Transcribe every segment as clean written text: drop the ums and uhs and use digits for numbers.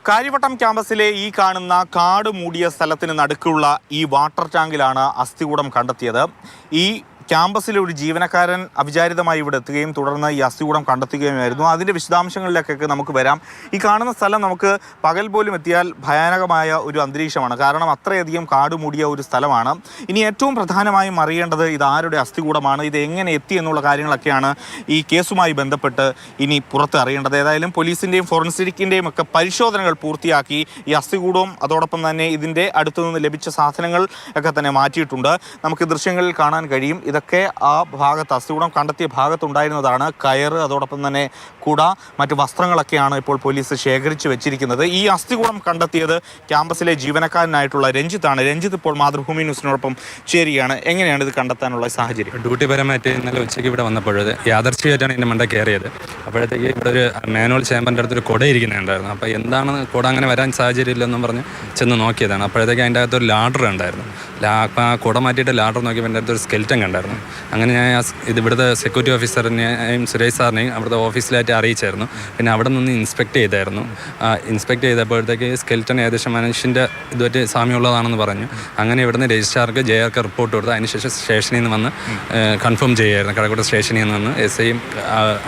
കാര്യവട്ടം ക്യാമ്പസിലെ ഈ കാണുന്ന കാട് മൂടിയ സ്ഥലത്തിന് നടുക്കുള്ള ഈ വാട്ടർ ടാങ്കിലാണ് അസ്ഥികൂടം കണ്ടെത്തിയത്. ഈ ക്യാമ്പസിലെ ഒരു ജീവനക്കാരൻ അവിചാരിതമായി ഇവിടെ എത്തുകയും തുടർന്ന് ഈ അസ്ഥികൂടം കണ്ടെത്തുകയുമായിരുന്നു. അതിൻ്റെ വിശദാംശങ്ങളിലേക്കൊക്കെ നമുക്ക് വരാം. ഈ കാണുന്ന സ്ഥലം നമുക്ക് പകൽ പോലും എത്തിയാൽ ഭയാനകമായ ഒരു അന്തരീക്ഷമാണ്. കാരണം അത്രയധികം കാട് മൂടിയ ഒരു സ്ഥലമാണ്. ഇനി ഏറ്റവും പ്രധാനമായും അറിയേണ്ടത് ഇത് ആരുടെ അസ്ഥികൂടമാണ്, ഇത് എങ്ങനെ എത്തി എന്നുള്ള കാര്യങ്ങളൊക്കെയാണ് ഈ കേസുമായി ബന്ധപ്പെട്ട് ഇനി പുറത്ത് അറിയേണ്ടത്. ഏതായാലും പോലീസിൻ്റെയും ഫോറൻസിക്കിൻ്റെയും ഒക്കെ പരിശോധനകൾ പൂർത്തിയാക്കി ഈ അസ്ഥികൂടവും അതോടൊപ്പം തന്നെ ഇതിൻ്റെ അടുത്തുനിന്ന് ലഭിച്ച സാധനങ്ങൾ ഒക്കെ തന്നെ മാറ്റിയിട്ടുണ്ട്. നമുക്ക് ദൃശ്യങ്ങളിൽ കാണാൻ കഴിയും. ഇതൊക്കെ ആ ഭാഗത്ത് അസ്ഥികൂടം കണ്ടെത്തിയ ഭാഗത്തുണ്ടായിരുന്നതാണ്. കയറ്, അതോടൊപ്പം തന്നെ കുട, മറ്റ് വസ്ത്രങ്ങളൊക്കെയാണ് ഇപ്പോൾ പോലീസ് ശേഖരിച്ചു വെച്ചിരിക്കുന്നത്. ഈ അസ്ഥികൂടം കണ്ടെത്തിയത് ക്യാമ്പസിലെ ജീവനക്കാരനായിട്ടുള്ള രഞ്ജിത്താണ്. രഞ്ജിത്ത് ഇപ്പോൾ മാതൃഭൂമി ന്യൂസിനോടൊപ്പം ചേരുകയാണ്. എങ്ങനെയാണ് ഇത് കണ്ടെത്താനുള്ള സാഹചര്യം? ഡ്യൂട്ടി പരമായിട്ട് ഇന്നലെ ഉച്ചയ്ക്ക് ഇവിടെ വന്നപ്പോഴത് യാദർച്ഛികമായിട്ടാണ് എൻ്റെ മണ്ട കയറിയത്. അപ്പോഴത്തേക്ക് ഇവിടെ ഒരു മാനുവൽ ചേമ്പറിൻ്റെ അടുത്തൊരു കുട ഇരിക്കുന്നുണ്ടായിരുന്നു. അപ്പോൾ എന്താണ് കുട അങ്ങനെ വരാൻ സാഹചര്യമില്ലെന്നും പറഞ്ഞ് ചെന്ന് നോക്കിയതാണ്. അപ്പോഴത്തേക്ക് അതിൻ്റെ അകത്തൊരു ലാഡർ ഉണ്ടായിരുന്നു. അപ്പോൾ ആ കുട മാറ്റിയിട്ട് ലാഡർ നോക്കിയപ്പോൾ എൻ്റെ അടുത്തൊരു സ്കെൽറ്റൻ കണ്ടായിരുന്നു. അങ്ങനെ ഞാൻ ഇത് ഇവിടുത്തെ സെക്യൂരിറ്റി ഓഫീസറിനെയും സുരേഷ് സാറിനെയും അവിടുത്തെ ഓഫീസിലായിട്ട് അറിയിച്ചായിരുന്നു. പിന്നെ അവിടെ നിന്ന് ഇൻസ്പെക്ട് ചെയ്തായിരുന്നു. ഇൻസ്പെക്ട് ചെയ്തപ്പോഴത്തേക്ക് സ്കെൽറ്റൻ ഏകദേശം മനുഷ്യൻ്റെ ഇതുമായിട്ട് സാമ്യമുള്ളതാണെന്ന് പറഞ്ഞു. അങ്ങനെ ഇവിടുന്ന് രജിസ്ട്രാർക്ക് ജെആർക്ക് റിപ്പോർട്ട് കൊടുത്ത് അതിനുശേഷം സ്റ്റേഷനിൽ നിന്ന് വന്ന് കൺഫേം ചെയ്യുമായിരുന്നു. കടക്കോട്ട സ്റ്റേഷനിൽ നിന്ന് വന്ന് എസ് ഐയും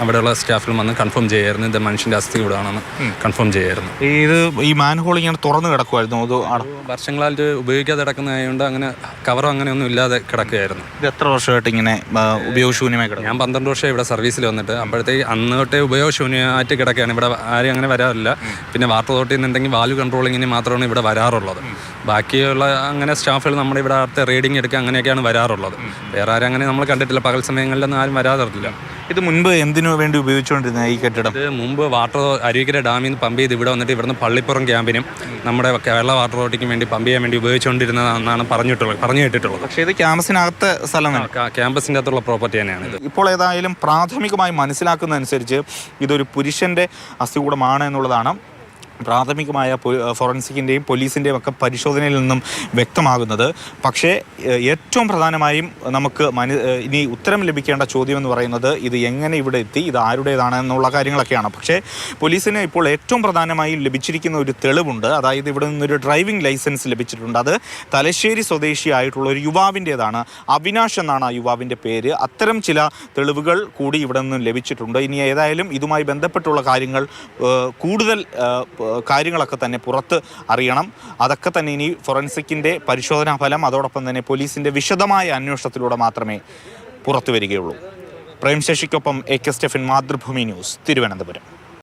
അവിടെയുള്ള സ്റ്റാഫിലും വന്ന് കൺഫേം ചെയ്യുമായിരുന്നു. ഇത് മനുഷ്യൻ്റെ അസ്ഥി കൂടാണെന്ന് കൺഫേം ചെയ്യുമായിരുന്നു. ഇത് ഈ മാൻഹോൾ ഇങ്ങനെ തുറന്ന് കിടക്കുമായിരുന്നു. അത് വർഷങ്ങളായിട്ട് ഉപയോഗിക്കാതെ കിടക്കുന്നതായതുകൊണ്ട് അങ്ങനെ കവറോ അങ്ങനെയൊന്നും ഇല്ലാതെ കിടക്കുകയായിരുന്നു. ഇത് എത്ര വർഷമായിട്ട് ഇങ്ങനെ ഉപയോഗശൂന്യമായി കിടക്കും? ഞാൻ 12 വർഷം ഇവിടെ സർവീസിൽ വന്നിട്ട് അപ്പോഴത്തേക്ക് അന്ന് തൊട്ടേ ഉപയോഗശൂന്യമായിട്ട് കിടക്കുകയാണ്. ഇവിടെ ആരും അങ്ങനെ വരാറില്ല. പിന്നെ വാട്ടർ അതോറിറ്റിയിൽ നിന്ന് എന്തെങ്കിലും വാല്യൂ കൺട്രോളിങ്ങിന് മാത്രമാണ് ഇവിടെ വരാറുള്ളത്. ബാക്കിയുള്ള അങ്ങനെ സ്റ്റാഫുകൾ നമ്മുടെ ഇവിടെ അടുത്ത റീഡിങ് എടുക്കുക അങ്ങനെയൊക്കെയാണ് വരാറുള്ളത്. വേറെ ആരും അങ്ങനെ നമ്മൾ കണ്ടിട്ടില്ല. പകൽ സമയങ്ങളിലൊന്നും ആരും വരാറില്ല. ഇത് മുൻപ് എന്തിനു വേണ്ടി ഉപയോഗിച്ചുകൊണ്ടിരുന്ന ഈ കെട്ടിടം? ഇത് മുമ്പ് അരുവിക്കര ഡാമിൽ നിന്ന് പമ്പ് ചെയ്ത് ഇവിടെ വന്നിട്ട് ഇവിടുന്ന് പള്ളിപ്പുറം ക്യാമ്പിനും നമ്മുടെ കേരള വാട്ടർ അതോറിറ്റിക്കും വേണ്ടി പമ്പ് ചെയ്യാൻ വേണ്ടി ഉപയോഗിച്ചുകൊണ്ടിരുന്നതെന്നാണ് പറഞ്ഞു കേട്ടിട്ടുള്ളത്. പക്ഷേ ഇത് ക്യാമ്പസിനകത്ത് സ്ഥലമാണ്, ക്യാമ്പസിൻ്റെ അകത്തുള്ള പ്രോപ്പർട്ടി തന്നെയാണ് ഇത്. ഇപ്പോൾ ഏതായാലും പ്രാഥമികമായി മനസ്സിലാക്കുന്നതനുസരിച്ച് ഇതൊരു പുരുഷൻ്റെ അസ്ഥികൂടമാണ് എന്നുള്ളതാണ് പ്രാഥമികമായ ഫോറൻസിക്കിൻ്റെയും പോലീസിൻ്റെയും ഒക്കെ പരിശോധനയിൽ നിന്നും വ്യക്തമാകുന്നത്. പക്ഷേ ഏറ്റവും പ്രധാനമായും നമുക്ക് ഇനി ഉത്തരം ലഭിക്കേണ്ട ചോദ്യം എന്ന് പറയുന്നത് ഇത് എങ്ങനെ ഇവിടെ എത്തി, ഇത് ആരുടേതാണ് എന്നുള്ള കാര്യങ്ങളൊക്കെയാണ്. പക്ഷേ പോലീസിന് ഇപ്പോൾ ഏറ്റവും പ്രധാനമായും ലഭിച്ചിരിക്കുന്ന ഒരു തെളിവുണ്ട്. അതായത് ഇവിടെ നിന്നൊരു ഡ്രൈവിംഗ് ലൈസൻസ് ലഭിച്ചിട്ടുണ്ട്. അത് തലശ്ശേരി സ്വദേശിയായിട്ടുള്ള ഒരു യുവാവിൻ്റേതാണ്. അവിനാഷ് എന്നാണ് ആ യുവാവിൻ്റെ പേര്. അത്തരം ചില തെളിവുകൾ കൂടി ഇവിടെ നിന്നും ലഭിച്ചിട്ടുണ്ട്. ഇനി ഏതായാലും ഇതുമായി ബന്ധപ്പെട്ടുള്ള കാര്യങ്ങൾ കൂടുതൽ കാര്യങ്ങളൊക്കെ തന്നെ പുറത്ത് അറിയണം. അതൊക്കെ തന്നെ ഇനി ഫോറൻസിക്കിൻ്റെ പരിശോധനാ ഫലം അതോടൊപ്പം തന്നെ പോലീസിൻ്റെ വിശദമായ അന്വേഷണത്തിലൂടെ മാത്രമേ പുറത്തു വരികയുള്ളൂ. പ്രേം ശശിക്കൊപ്പം AK Stephen, Mathrubhumi news, Thiruvananthapuram.